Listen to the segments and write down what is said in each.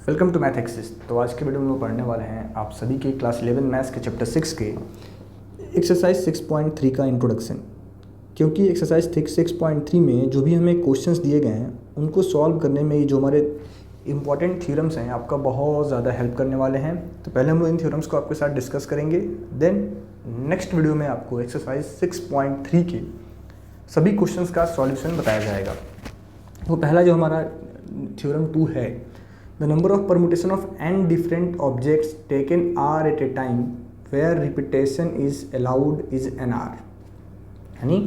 Welcome to math axis. तो आज के वीडियो में हम पढ़ने वाले हैं आप सभी के क्लास 11 मैथ्स के चैप्टर 6 के एक्सरसाइज 6.3 का इंट्रोडक्शन। क्योंकि एक्सरसाइज 6.3 में जो भी हमें क्वेश्चंस दिए गए हैं उनको सॉल्व करने में जो हमारे इंपॉर्टेंट थ्योरम्स हैं आपका बहुत ज़्यादा हेल्प करने वाले हैं। तो पहले हम लोग इन थ्योरम्स को आपके साथ डिस्कस करेंगे, देन नेक्स्ट वीडियो में आपको एक्सरसाइज 6.3 के सभी क्वेश्चंस का सॉल्यूशन बताया जाएगा। तो पहला जो हमारा थ्योरम 2 है, the number of permutation of n different objects taken r at a time where repetition is allowed is nr। यानी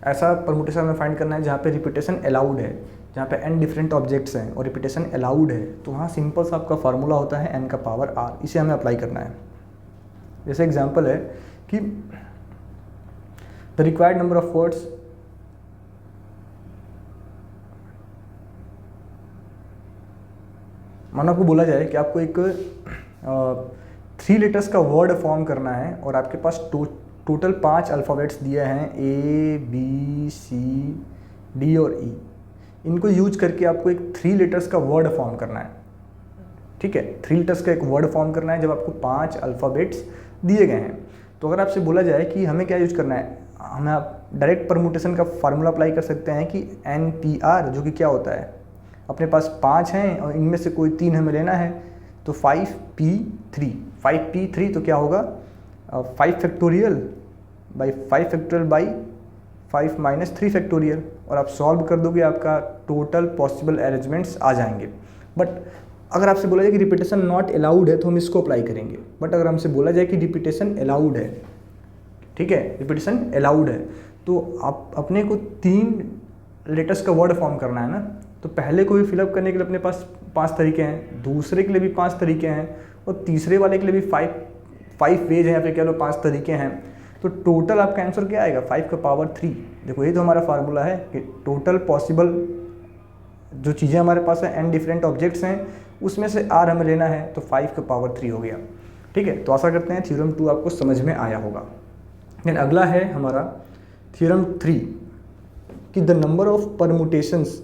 ऐसा परमुटेशन हमें फाइंड करना है जहाँ पे रिपीटेशन अलाउड है, जहाँ पे n डिफरेंट ऑब्जेक्ट्स हैं और रिपीटेशन अलाउड है। तो वहाँ सिंपल सा आपका फार्मूला होता है n का पावर r, इसे हमें अप्लाई करना है। जैसे एग्जांपल है कि the required number of words मानो आपको बोला जाए कि आपको एक 3 लेटर्स का वर्ड फॉर्म करना है और आपके पास टोटल 5 अल्फ़ाबेट्स दिए हैं A, B, C, D और E। इनको यूज करके आपको एक 3 लेटर्स का वर्ड फॉर्म करना है। ठीक है, 3 लेटर्स का एक वर्ड फॉर्म करना है जब आपको 5 अल्फ़ाबेट्स दिए गए हैं। तो अगर आपसे बोला जाए कि हमें क्या यूज करना है, हमें आप डायरेक्ट परमुटेशन का फार्मूला अप्लाई कर सकते हैं कि NTR, जो कि क्या होता है, अपने पास 5 हैं और इनमें से कोई 3 हमें लेना है। तो 5p3 तो क्या होगा 5 factorial by 5 factorial by 5 minus 3 factorial, और आप सॉल्व कर दोगे आपका टोटल पॉसिबल अरेंजमेंट्स आ जाएंगे। बट अगर आपसे बोला जाए कि रिपीटेशन नॉट अलाउड है तो हम इसको अप्लाई करेंगे। बट अगर हमसे बोला जाए कि रिपीटेशन अलाउड है, ठीक है, रिपीटेशन अलाउड है, तो आप अपने को 3 लेटर्स का वर्ड फॉर्म करना है ना। तो पहले को भी फिलअप करने के लिए अपने पास 5 तरीके हैं, दूसरे के लिए भी 5 तरीके हैं और तीसरे वाले के लिए भी 5 वेज हैं या फिर कह लो 5 तरीके हैं। तो टोटल आपका आंसर क्या आएगा 5 का पावर 3। देखो ये तो हमारा फार्मूला है कि टोटल पॉसिबल जो चीज़ें हमारे पास है n डिफरेंट ऑब्जेक्ट्स हैं उसमें से r हमें लेना है, तो 5 का पावर 3 हो गया। ठीक है, तो आशा करते हैं थ्योरम 2 आपको समझ में आया होगा। देन अगला है हमारा थ्योरम 3 कि the number of permutations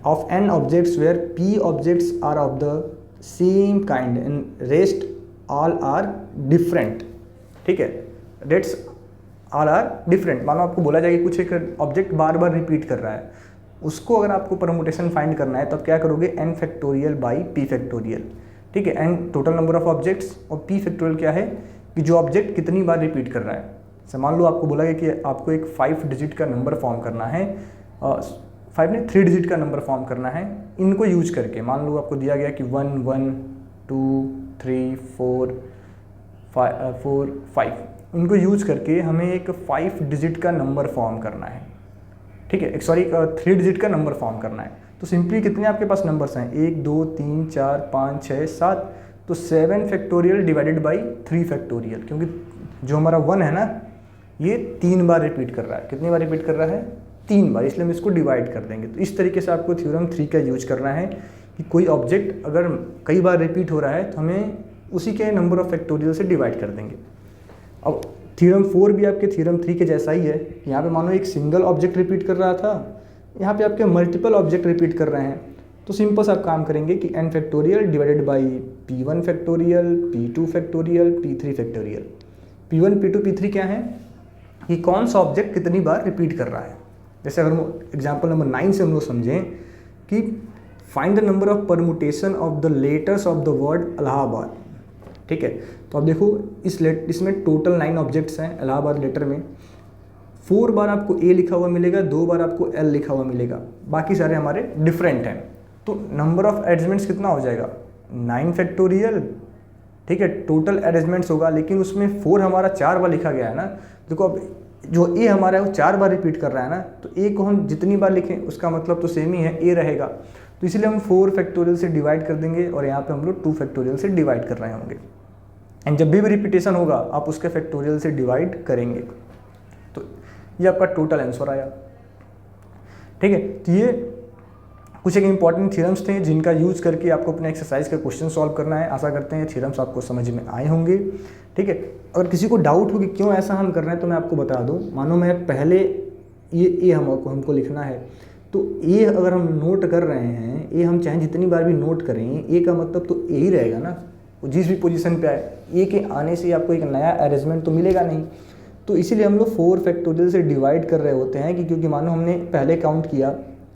of n objects where p objects are of the same kind and rest all are different। ठीक है, rest all are different। मानो आपको बोला जाए कि कुछ एक ऑब्जेक्ट बार बार रिपीट कर रहा है, उसको अगर आपको परमुटेशन फाइंड करना है तो आप क्या करोगे n factorial by p factorial. ठीक है, n total number of objects और p फैक्टोरियल क्या है कि जो ऑब्जेक्ट कितनी बार रिपीट कर रहा है। मान लो आपको बोला गया कि आपको एक 5 डिजिट का नंबर फॉर्म करना है, 3 डिजिट का नंबर फॉर्म करना है। इनको यूज करके मान लो आपको दिया गया कि 1 1 2 3 4 5, इनको यूज करके हमें एक 5 डिजिट का नंबर फॉर्म करना है। ठीक है, 3 डिजिट का नंबर फॉर्म करना है। तो सिंपली कितने आपके पास नंबर्स हैं 1 2 3 4 5 6 7, तो 7 फैक्टोरियल डिवाइडेड बाई 3 फैक्टोरियल, क्योंकि जो हमारा 1 है ना ये 3 बार रिपीट कर रहा है। कितनी बार रिपीट कर रहा है 3 बार, इसलिए हम इसको डिवाइड कर देंगे। तो इस तरीके से आपको थ्योरम 3 का यूज करना है कि कोई ऑब्जेक्ट अगर कई बार रिपीट हो रहा है तो हमें उसी के नंबर ऑफ फैक्टोरियल से डिवाइड कर देंगे। अब थ्योरम 4 भी आपके थ्योरम 3 के जैसा ही है। यहाँ पे मानो एक सिंगल ऑब्जेक्ट रिपीट कर रहा था, यहाँ पे आपके मल्टीपल ऑब्जेक्ट रिपीट कर रहे हैं। तो सिंपल सा आप काम करेंगे कि n factorial divided by p1 factorial, p2 factorial, p3 factorial. p1 p2 p3 क्या है कि कौन सा ऑब्जेक्ट कितनी बार रिपीट कर रहा है। जैसे अगर एग्जाम्पल नंबर 9 से हम लोग समझें कि find the number of permutation of the letters of the word Allahabad. ठीक है, तो अब देखो इसमें टोटल 9 ऑब्जेक्ट्स हैं। इलाहाबाद लेटर में 4 बार आपको A लिखा हुआ मिलेगा, 2 बार आपको L लिखा हुआ मिलेगा, बाकी सारे हमारे डिफरेंट हैं। तो नंबर ऑफ अरेंजमेंट्स कितना हो जाएगा 9 फैक्टोरियल। ठीक है, टोटल अरेंजमेंट्स होगा, लेकिन उसमें 4 हमारा 4 बार लिखा गया है ना। देखो अब जो A हमारा है वो 4 बार रिपीट कर रहा है ना, तो A को हम जितनी बार लिखें उसका मतलब तो सेम ही है, A रहेगा। तो इसलिए हम 4 फैक्टोरियल से डिवाइड कर देंगे और यहाँ पे हम लोग 2 फैक्टोरियल से डिवाइड कर रहे होंगे। एंड जब भी रिपीटेशन होगा आप उसके फैक्टोरियल से डिवाइड करेंगे। तो ये आपका टोटल आंसर आया। ठीक है, तो ये कुछ एक इंपॉर्टेंट थ्योरम्स थे जिनका यूज करके आपको अपने एक्सरसाइज का क्वेश्चन सॉल्व करना है। आशा करते हैं थ्योरम्स आपको समझ में आए होंगे। ठीक है, अगर किसी को डाउट हो कि क्यों ऐसा हम कर रहे हैं तो मैं आपको बता दूं। मानो मैं पहले ये हमको लिखना है, तो ए अगर हम नोट कर रहे हैं, ए हम चाहे जितनी बार भी नोट करें, ए का मतलब तो ए ही रहेगा ना, जिस भी पोजीशन पे आए। ए के आने से आपको एक नया अरेंजमेंट तो मिलेगा नहीं। तो इसीलिए हम लोग 4 फैक्टोरियल से डिवाइड कर रहे होते हैं कि क्योंकि मानो हमने पहले काउंट किया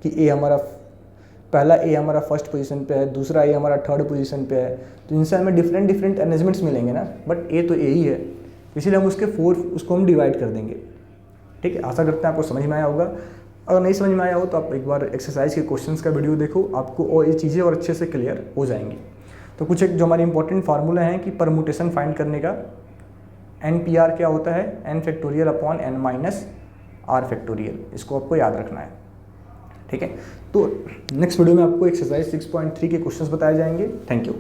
कि ए हमारा पहला ए हमारा फर्स्ट पोजीशन पे है, दूसरा ए हमारा थर्ड पोजीशन पे है, तो इनसे हमें डिफरेंट डिफरेंट अरेंजमेंट्स मिलेंगे ना, बट ए तो ए ही है, इसीलिए हम उसके 4 उसको हम डिवाइड कर देंगे। ठीक है, आशा करते हैं आपको समझ में आया होगा। अगर नहीं समझ में आया हो तो आप एक बार एक्सरसाइज के क्वेश्चंस का वीडियो देखो, आपको और ये चीज़ें और अच्छे से क्लियर हो जाएंगी। तो कुछ एक जो हमारे इंपॉर्टेंट फार्मूला हैं कि परमुटेशन फाइंड करने का, NPR क्या होता है, n factorial upon n minus r factorial, इसको आपको याद रखना है। ठीक है, तो नेक्स्ट वीडियो में आपको एक्सरसाइज 6.3 के क्वेश्चंस बताए जाएंगे। Thank you.